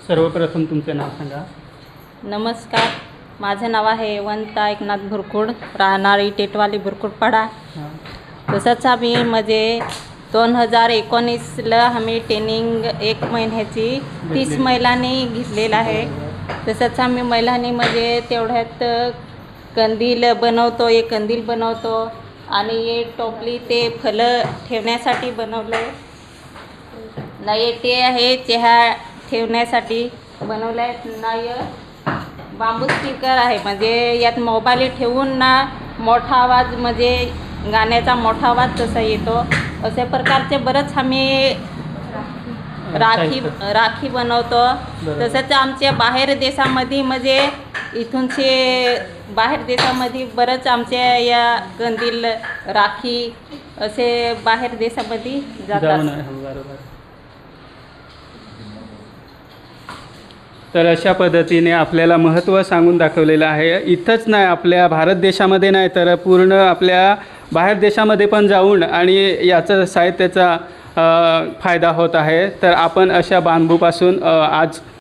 सर्वप्रथम तुमचे नाव सांगा. नमस्कार, माझं नाव आहे वंता एकनाथ भुरकुड, राहणारी टेटवाली भुरकुडपाडा. हां. तसंच आम्ही म्हणजे 2019ला आम्ही ट्रेनिंग 1 महिन्याची 30 महिलांनी घेतलेलं आहे. तसंच आम्ही महिलांनी म्हणजे तेवढ्यात कंदील बनवतो, एक कंदील बनवतो आणि एक टोपली ते फळं ठेवण्यासाठी बनवलं नाही. ते आहे चहा ठेवण्यासाठी बनवलं आहे. नाही बांबू स्पीकर आहे, म्हणजे यात मोबाईल ठेवून ना मोठा आवाज, म्हणजे गाण्याचा मोठा आवाज तसा येतो. अशा प्रकारचे बरंच आम्ही राखी बनवतो. तसंच आमच्या बाहेर देशामध्ये म्हणजे इथूनचे बाहेर देशामध्ये बरंच आमच्या या कंदील राखी असे बाहेर देशामध्ये जातात. बरोबर. तर अशा पद्धतीने आपल्याला महत्त्व सांगून दाखवलेलं आहे. इथंच नाही, आपल्या भारत देशामध्ये नाही तर पूर्ण आपल्या बाहेर देशामध्ये पण जाऊन आणि याचा साहित्याचा फायदा होत आहे. तर आपण अशा बांबूपासून आज